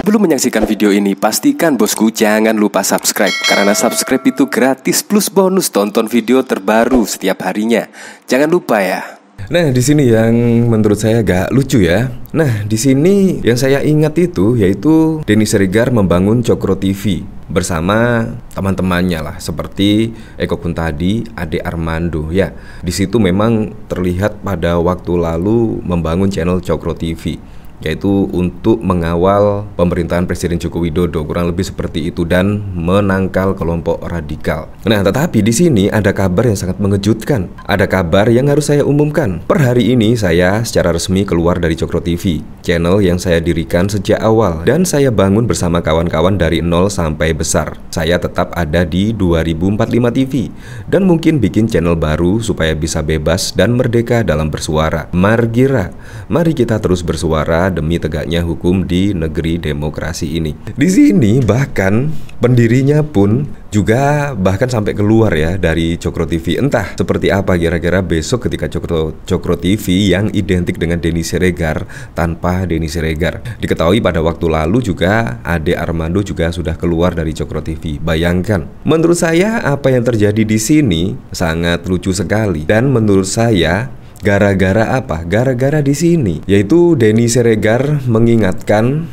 Sebelum menyaksikan video ini, pastikan bosku jangan lupa subscribe. Karena subscribe itu gratis plus bonus tonton video terbaru setiap harinya. Jangan lupa ya. Nah, di sini yang menurut saya agak lucu ya. Nah, di sini yang saya ingat itu yaitu Denny Siregar membangun Cokro TV bersama teman-temannya lah, seperti Eko Kuntadi, Ade Armando ya. Di situ memang terlihat pada waktu lalu membangun channel Cokro TV, yaitu untuk mengawal pemerintahan Presiden Joko Widodo, kurang lebih seperti itu, dan menangkal kelompok radikal. Nah, tetapi di sini ada kabar yang sangat mengejutkan. Ada kabar yang harus saya umumkan. Per hari ini saya secara resmi keluar dari Cokro TV, channel yang saya dirikan sejak awal dan saya bangun bersama kawan-kawan dari nol sampai besar. Saya tetap ada di 2045 TV dan mungkin bikin channel baru supaya bisa bebas dan merdeka dalam bersuara. Margira, mari kita terus bersuara demi tegaknya hukum di negeri demokrasi ini. Di sini bahkan pendirinya pun juga bahkan sampai keluar ya dari Cokro TV. Entah seperti apa kira-kira besok ketika Cokro TV yang identik dengan Denny Siregar tanpa Denny Siregar. Diketahui pada waktu lalu juga Ade Armando juga sudah keluar dari Cokro TV. Bayangkan, menurut saya apa yang terjadi di sini sangat lucu sekali, dan menurut saya gara-gara apa? Gara-gara di sini, yaitu Denny Siregar mengingatkan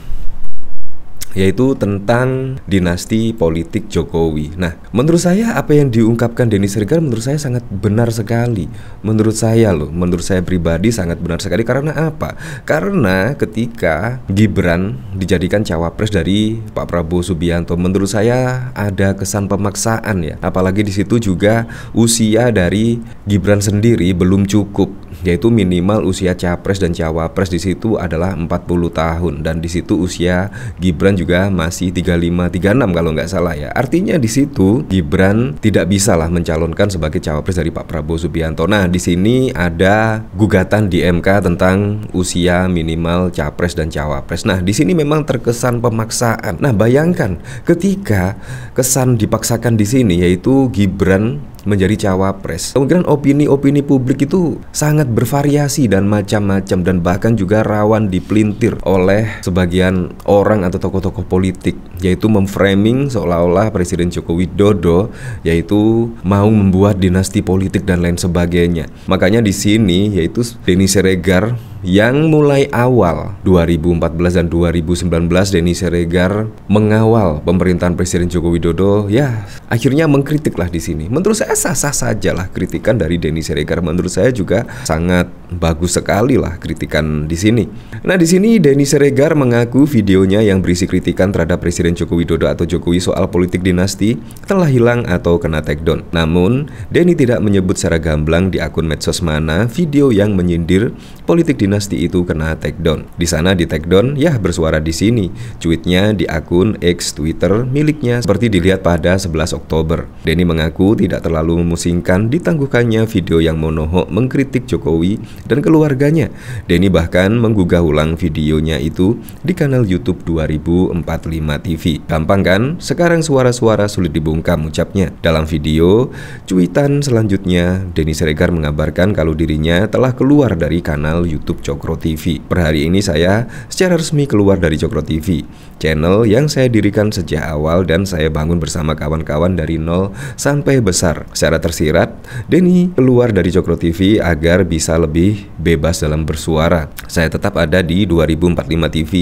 yaitu tentang dinasti politik Jokowi. Nah, menurut saya apa yang diungkapkan Denny Siregar menurut saya sangat benar sekali. Menurut saya menurut saya pribadi sangat benar sekali. Karena apa? Karena ketika Gibran dijadikan cawapres dari Pak Prabowo Subianto, menurut saya ada kesan pemaksaan ya. Apalagi di situ juga usia dari Gibran sendiri belum cukup, yaitu minimal usia capres dan cawapres di situ adalah 40 tahun, dan di situ usia Gibran juga masih 35-36 kalau nggak salah ya. Artinya di situ Gibran tidak bisa lah mencalonkan sebagai cawapres dari Pak Prabowo Subianto. Nah, di sini ada gugatan di MK tentang usia minimal capres dan cawapres. Nah, di sini memang terkesan pemaksaan. Nah, bayangkan ketika kesan dipaksakan di sini, yaitu Gibran menjadi cawapres, kemungkinan opini publik itu sangat bervariasi dan macam-macam, dan bahkan juga rawan dipelintir oleh sebagian orang atau tokoh-tokoh politik, yaitu memframing seolah-olah Presiden Joko Widodo yaitu mau membuat dinasti politik dan lain sebagainya. Makanya di sini yaitu Denny Siregar yang mulai awal 2014 dan 2019 Denny Siregar mengawal pemerintahan Presiden Joko Widodo, ya akhirnya mengkritik lah di sini. Menurut saya sah-sah saja lah kritikan dari Denny Siregar. Menurut saya juga sangat bagus sekali lah kritikan di sini. Nah, di sini Denny Siregar mengaku videonya yang berisi kritikan terhadap Presiden Joko Widodo atau Jokowi soal politik dinasti telah hilang atau kena take down. Namun, Denny tidak menyebut secara gamblang di akun medsos mana video yang menyindir politik dinasti itu kena take down. Di sana di take down ya bersuara di sini. Tweetnya di akun X Twitter miliknya seperti dilihat pada 11 Oktober. Denny mengaku tidak terlalu memusingkan ditangguhkannya video yang monohok mengkritik Jokowi dan keluarganya. Denny bahkan menggugah ulang videonya itu di kanal YouTube 2045 TV. Gampang kan? Sekarang suara-suara sulit dibungkam, ucapnya. Dalam video cuitan selanjutnya, Denny Siregar mengabarkan kalau dirinya telah keluar dari kanal YouTube Cokro TV. Per hari ini saya secara resmi keluar dari Cokro TV, channel yang saya dirikan sejak awal dan saya bangun bersama kawan-kawan dari nol sampai besar. Secara tersirat, Denny keluar dari Cokro TV agar bisa lebih bebas dalam bersuara. Saya tetap ada di 2045 TV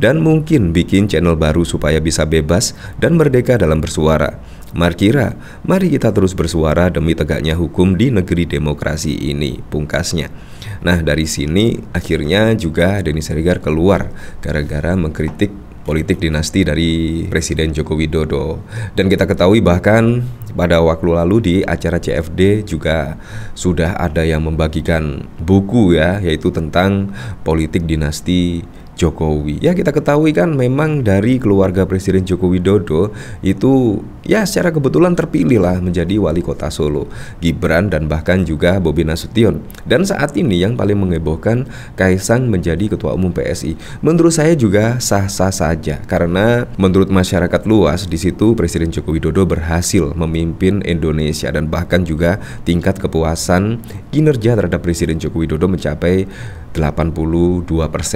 dan mungkin bikin channel baru supaya bisa bebas dan merdeka dalam bersuara. Markira, mari kita terus bersuara demi tegaknya hukum di negeri demokrasi ini, pungkasnya. Nah, dari sini akhirnya juga Denny Siregar keluar gara-gara mengkritik politik dinasti dari Presiden Joko Widodo. Dan kita ketahui bahkan pada waktu lalu di acara CFD juga sudah ada yang membagikan buku ya, yaitu tentang politik dinasti Jokowi. Ya, kita ketahui kan memang dari keluarga Presiden Joko Widodo itu ya secara kebetulan terpilih lah menjadi wali kota Solo, Gibran dan bahkan juga Bobi Nasution. Dan saat ini yang paling mengebohkan, Kaisang menjadi ketua umum PSI. Menurut saya juga sah-sah saja, karena menurut masyarakat luas di situ Presiden Joko Widodo berhasil memimpin Indonesia, dan bahkan juga tingkat kepuasan kinerja terhadap Presiden Joko Widodo mencapai 82%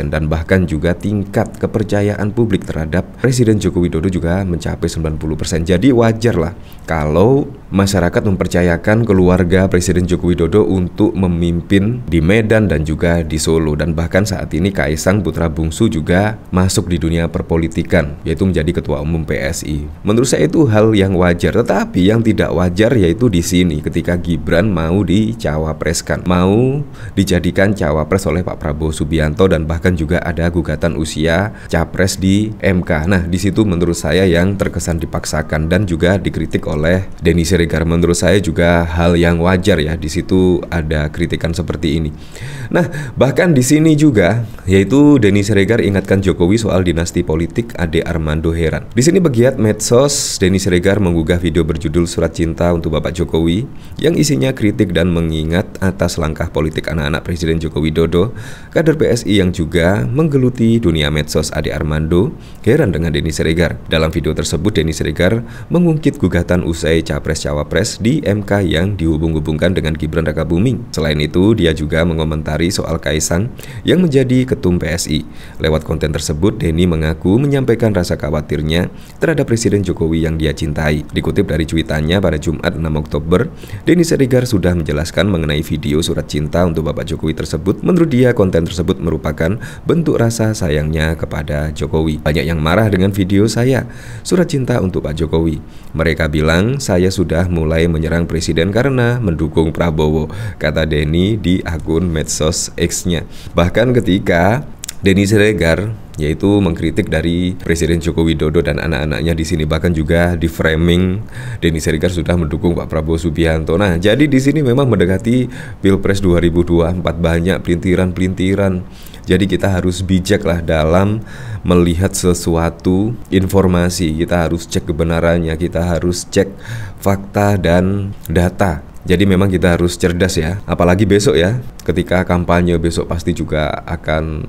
dan bahkan juga tingkat kepercayaan publik terhadap Presiden Joko Widodo juga mencapai 90%. Jadi wajar lah kalau masyarakat mempercayakan keluarga Presiden Joko Widodo untuk memimpin di Medan dan juga di Solo, dan bahkan saat ini Kaisang putra bungsu juga masuk di dunia perpolitikan, yaitu menjadi ketua umum PSI. Menurut saya itu hal yang wajar, tetapi yang tidak wajar yaitu di sini ketika Gibran mau dicawapreskan, mau dijadikan cawapres oleh Pak Prabowo Subianto, dan bahkan juga ada gugatan usia capres di MK. Nah, di situ menurut saya yang terkesan dipaksakan dan juga dikritik oleh Denny Siregar. Menurut saya juga hal yang wajar ya, di situ ada kritikan seperti ini. Nah, bahkan di sini juga yaitu Denny Siregar ingatkan Jokowi soal dinasti politik Ade Armando Heran. Di sini pegiat medsos Denny Siregar menggugah video berjudul Surat Cinta untuk Bapak Jokowi yang isinya kritik dan mengingat atas langkah politik anak-anak Presiden Joko Widodo. Kader PSI yang juga menggeluti dunia medsos Ade Armando heran dengan Denny Siregar. Dalam video tersebut Denny Siregar mengungkit gugatan usai Capres-Cawapres di MK yang dihubung-hubungkan dengan Gibran Rakabuming. Selain itu, dia juga mengomentari soal Kaisang yang menjadi ketum PSI. Lewat konten tersebut, Denny mengaku menyampaikan rasa khawatirnya terhadap Presiden Jokowi yang dia cintai. Dikutip dari cuitannya pada Jumat 6 Oktober, Denny Siregar sudah menjelaskan mengenai video surat cinta untuk Bapak Jokowi tersebut. Menurut dia, konten tersebut merupakan bentuk rasa sayangnya kepada Jokowi. Banyak yang marah dengan video saya, surat cinta untuk Pak Jokowi. Mereka bilang saya sudah mulai menyerang Presiden karena mendukung Prabowo, kata Denny di akun medsos X-nya. Bahkan ketika Denny Siregar yaitu mengkritik dari Presiden Joko Widodo dan anak-anaknya di sini, bahkan juga di framing Denny Siregar sudah mendukung Pak Prabowo Subianto. Nah, jadi di sini memang mendekati Pilpres 2024, banyak pelintiran-pelintiran. Jadi kita harus bijak lah dalam melihat sesuatu informasi. Kita harus cek kebenarannya, kita harus cek fakta dan data. Jadi memang kita harus cerdas ya, apalagi besok ya, ketika kampanye besok pasti juga akan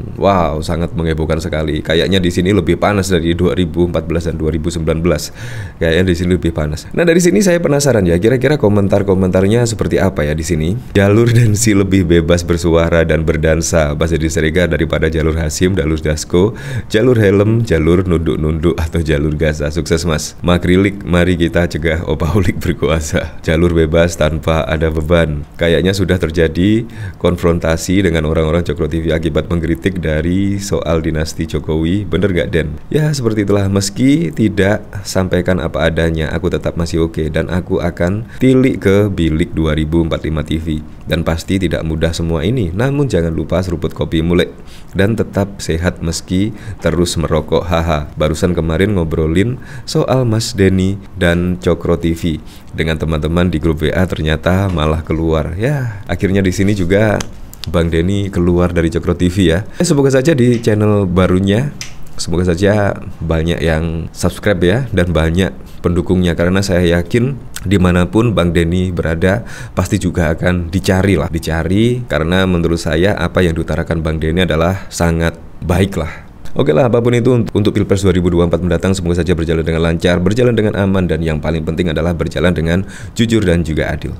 sangat menghebohkan sekali. Kayaknya di sini lebih panas dari 2014 dan 2019. Kayaknya di sini lebih panas. Nah, dari sini saya penasaran ya, kira-kira komentar-komentarnya seperti apa ya di sini. Jalur Densi lebih bebas bersuara dan berdansa, bahasa Denny Siregar, daripada jalur Hasyim, jalur Dasko, jalur helm, jalur nunduk-nunduk atau jalur Gaza. Sukses Mas. Makrilik, mari kita cegah opaulik berkuasa. Jalur bebas tanpa ada beban. Kayaknya sudah terjadi konfrontasi dengan orang-orang Cokro TV akibat mengkritik dari soal dinasti Jokowi. Bener gak Den? Ya seperti itulah, meski tidak sampaikan apa adanya, aku tetap masih oke dan aku akan tilik ke bilik 2045 TV. Dan pasti tidak mudah semua ini, namun jangan lupa seruput kopi mulek dan tetap sehat meski terus merokok. Haha, barusan kemarin ngobrolin soal Mas Denny dan Cokro TV dengan teman-teman di grup WA, ternyata malah keluar. Ya, akhirnya di sini juga Bang Denny keluar dari Cokro TV ya. Semoga saja di channel barunya, semoga saja banyak yang subscribe ya dan banyak pendukungnya, karena saya yakin dimanapun Bang Denny berada pasti juga akan dicari karena menurut saya apa yang diutarakan Bang Denny adalah sangat baik lah. Oke lah, apapun itu untuk Pilpres 2024 mendatang semoga saja berjalan dengan lancar, berjalan dengan aman, dan yang paling penting adalah berjalan dengan jujur dan juga adil.